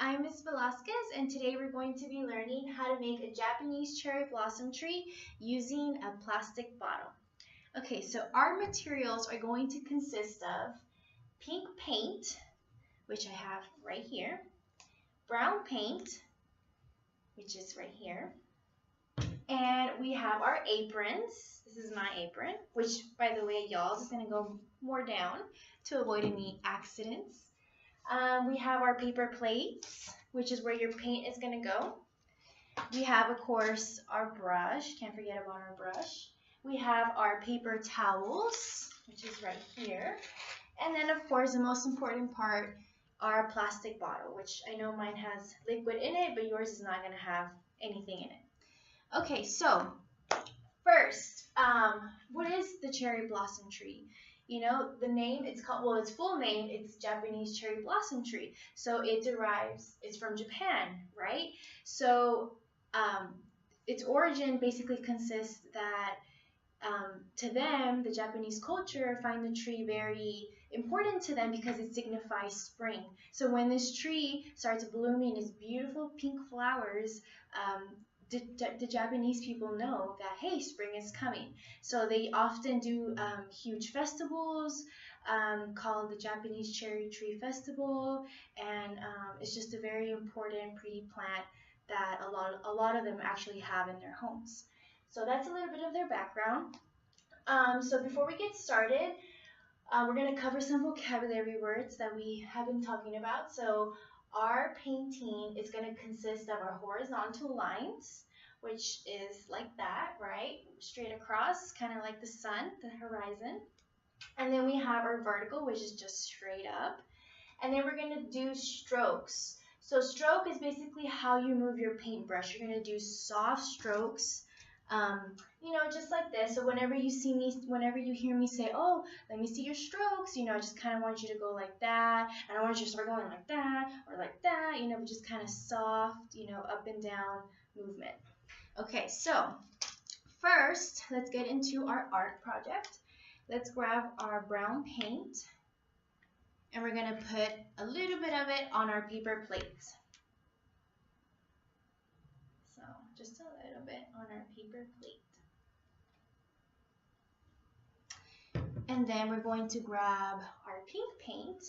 I'm Ms. Velasquez, and today we're going to be learning how to make a Japanese cherry blossom tree using a plastic bottle. Okay, so our materials are going to consist of pink paint, which I have right here, brown paint, which is right here, and we have our aprons. This is my apron, which, by the way, y'all, is going to go more down to avoid any accidents. We have our paper plates, which is where your paint is going to go. We have, of course, our brush. Can't forget about our brush. We have our paper towels, which is right here. And then, of course, the most important part, our plastic bottle, which I know mine has liquid in it, but yours is not going to have anything in it. Okay, so first, what is the cherry blossom tree? You know, the name, it's called, well, its full name, it's Japanese cherry blossom tree. So it's from Japan, right? So its origin basically consists that to them, the Japanese culture find the tree very important to them because it signifies spring. So when this tree starts blooming its beautiful pink flowers, the Japanese people know that, hey, spring is coming. So they often do huge festivals called the Japanese Cherry Tree Festival, and it's just a very important, pretty plant that a lot of them actually have in their homes. So that's a little bit of their background. So before we get started, we're going to cover some vocabulary words that we have been talking about. So our painting is going to consist of our horizontal lines, which is like that, right? Straight across, kind of like the sun, the horizon. And then we have our vertical, which is just straight up. And then we're going to do strokes. So stroke is basically how you move your paintbrush. You're going to do soft strokes, you know, just like this. So whenever you hear me say, oh, let me see your strokes, you know, I just kind of want you to go like that. And I want you to start going like that or like that, you know, but just kind of soft, you know, up and down movement. Okay, so first, let's get into our art project. Let's grab our brown paint, and we're going to put a little bit of it on our paper plates. So just a little bit on our paper plate. And then we're going to grab our pink paint.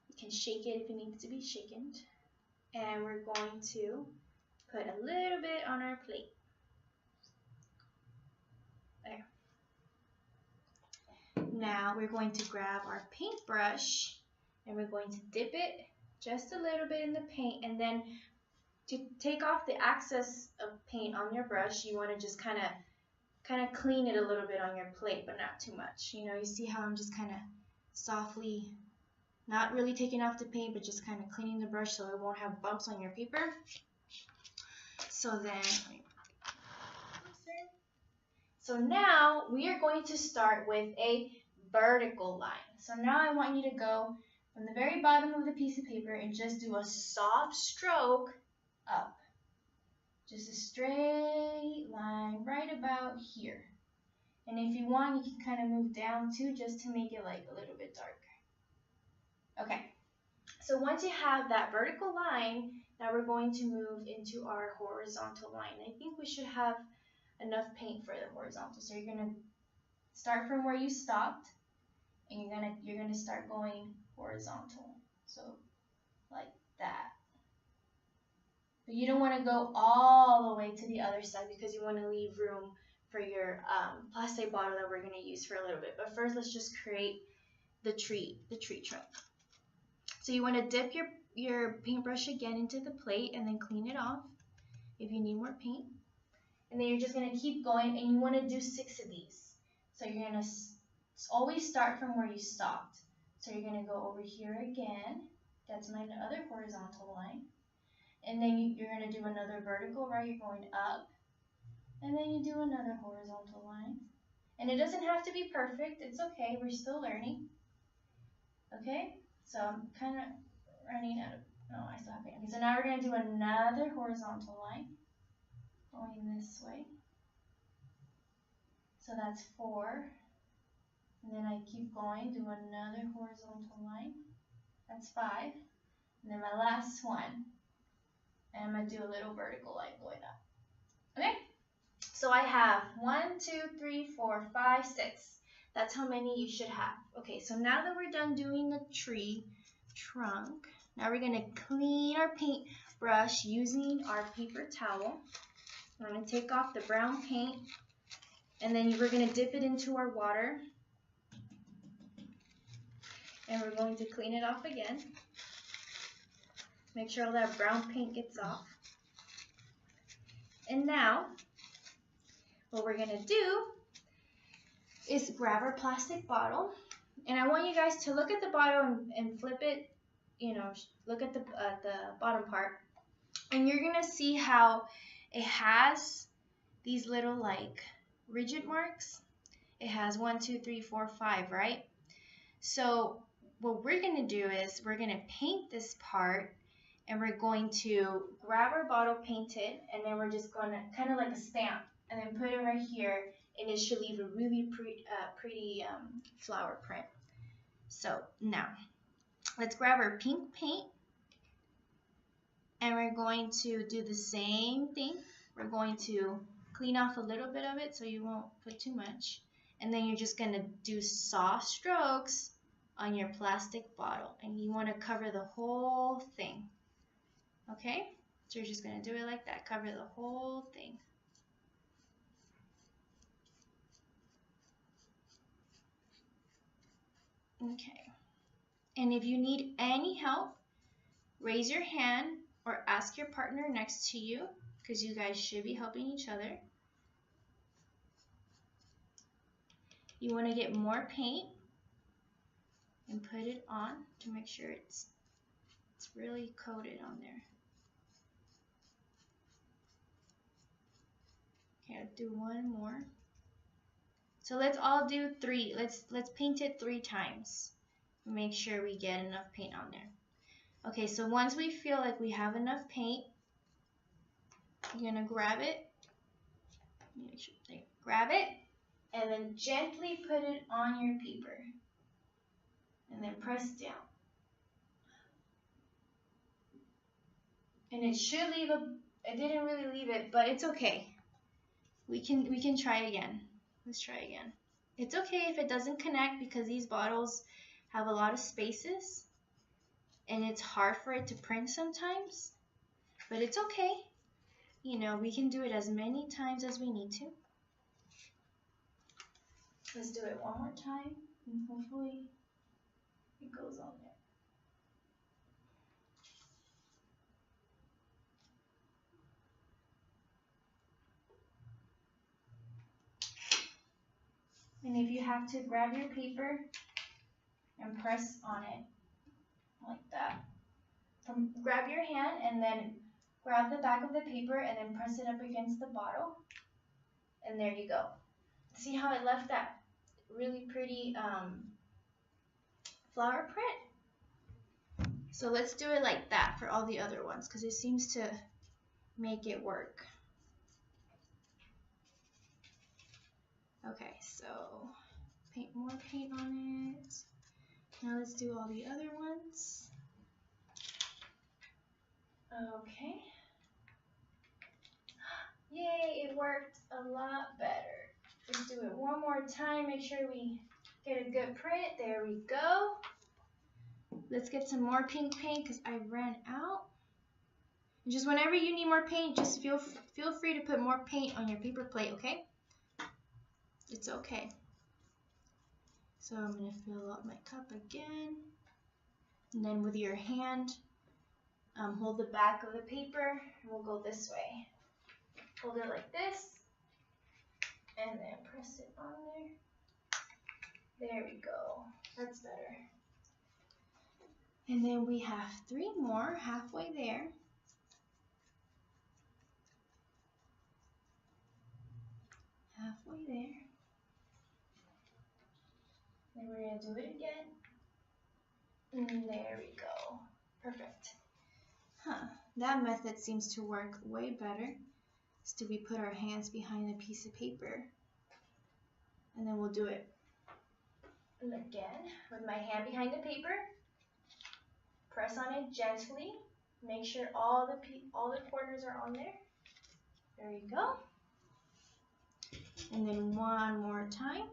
You can shake it if it needs to be shaken. And we're going to put a little bit on our plate. There. Now we're going to grab our paintbrush and we're going to dip it just a little bit in the paint, and then to take off the excess of paint on your brush, you want to just kind of clean it a little bit on your plate, but not too much. You know, you see how I'm just kind of softly, not really taking off the paint, but just kind of cleaning the brush so it won't have bumps on your paper. So now we are going to start with a vertical line. So now I want you to go from the very bottom of the piece of paper and just do a soft stroke up. Just a straight line right about here. And if you want, you can kind of move down too, just to make it like a little bit darker. Okay, so once you have that vertical line, now we're going to move into our horizontal line. I think we should have enough paint for the horizontal. So you're gonna start from where you stopped, and you're gonna start going horizontal. So like that. But you don't want to go all the way to the other side because you want to leave room for your plastic bottle that we're going to use for a little bit. But first, let's just create the tree trunk. So you want to dip your paintbrush again into the plate and then clean it off if you need more paint. And then you're just going to keep going, and you want to do 6 of these. So you're going to always start from where you stopped. So you're going to go over here again. That's my other horizontal line. And then you're going to do another vertical, right? You're going up. And then you do another horizontal line. And it doesn't have to be perfect. It's okay. We're still learning. Okay? So I'm kind of running out of, no, I still have paint. Okay, so now we're going to do another horizontal line going this way. So that's 4. And then I keep going, do another horizontal line. That's 5. And then my last one. And I'm going to do a little vertical line going up. Okay? So I have 1, 2, 3, 4, 5, 6. That's how many you should have. Okay, so now that we're done doing the tree trunk, now we're going to clean our paintbrush using our paper towel. We're going to take off the brown paint, and then we're going to dip it into our water. And we're going to clean it off again. Make sure all that brown paint gets off. And now, what we're going to do is grab our plastic bottle. And I want you guys to look at the bottle and flip it, look at the bottom part. And you're going to see how it has these little like rigid marks. It has 1, 2, 3, 4, 5, right? So what we're going to do is we're going to paint this part, and we're going to grab our bottle painted, and then we're just going to kind of like a stamp, and then put it right here, and it should leave a really pretty flower print. So now let's grab our pink paint, and we're going to do the same thing. We're going to clean off a little bit of it so you won't put too much, and then you're just going to do soft strokes on your plastic bottle, and you want to cover the whole thing. Okay, so you're just going to do it like that, cover the whole thing. Okay, and if you need any help, raise your hand or ask your partner next to you, because you guys should be helping each other. You want to get more paint and put it on to make sure it's really coated on there. Okay, I'll do one more. So let's all do 3. Let's paint it 3 times. Make sure we get enough paint on there. Okay, so once we feel like we have enough paint, you're gonna grab it. Make sure grab it, and then gently put it on your paper, and then press down. And it should leave it didn't really leave it, but it's okay. We can try again. Let's try again. It's okay if it doesn't connect, because these bottles have a lot of spaces and it's hard for it to print sometimes, but it's okay. We can do it as many times as we need to. Let's do it one more time, and hopefully it goes on there. And if you have to, grab your paper and press on it like that. Grab your hand and then grab the back of the paper and then press it up against the bottle. And there you go. See how it left that really pretty flower print? So let's do it like that for all the other ones, because it seems to make it work. Okay, so more paint on it. Now let's do all the other ones. Okay. Yay, it worked a lot better. Let's do it one more time. Make sure we get a good print. There we go. Let's get some more pink paint because I ran out. And just whenever you need more paint, just feel free to put more paint on your paper plate, okay? It's okay. So I'm going to fill up my cup again. And then with your hand, hold the back of the paper, and we'll go this way. Hold it like this, and then press it on there. There we go. That's better. And then we have 3 more halfway there. Halfway there. Then we're going to do it again. And there we go. Perfect. That method seems to work way better. Is to we put our hands behind a piece of paper. And then we'll do it again with my hand behind the paper. Press press on it gently. Make sure all the corners are on there. There you go. And then one more time.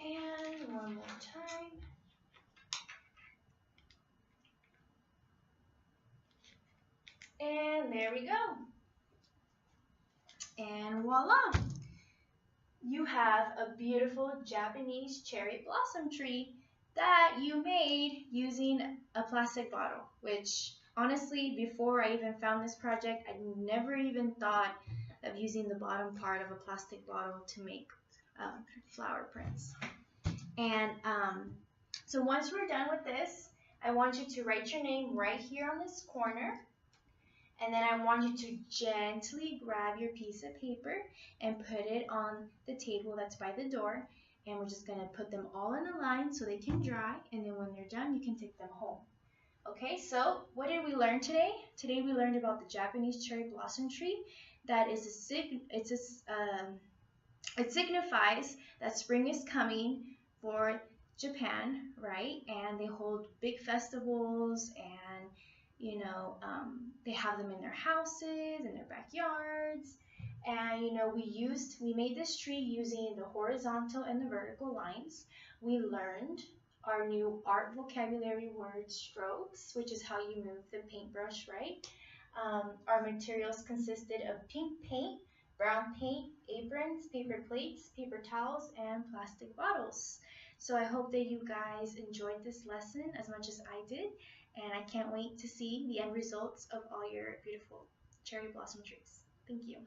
And one more time. And there we go. And voila! You have a beautiful Japanese cherry blossom tree that you made using a plastic bottle, which honestly, before I even found this project, I never even thought of using the bottom part of a plastic bottle to make flower prints. And so once we're done with this, I want you to write your name right here on this corner. And then I want you to gently grab your piece of paper and put it on the table that's by the door. And we're just going to put them all in a line so they can dry. And then when they're done, you can take them home. Okay, so what did we learn today? Today we learned about the Japanese cherry blossom tree. That is it signifies that spring is coming for Japan, right? And they hold big festivals, and they have them in their houses, in their backyards. And we made this tree using the horizontal and the vertical lines. We learned our new art vocabulary word, strokes, which is how you move the paintbrush, right? Our materials consisted of pink paint, brown paint, aprons, paper plates, paper towels, and plastic bottles. So I hope that you guys enjoyed this lesson as much as I did, and I can't wait to see the end results of all your beautiful cherry blossom trees. Thank you.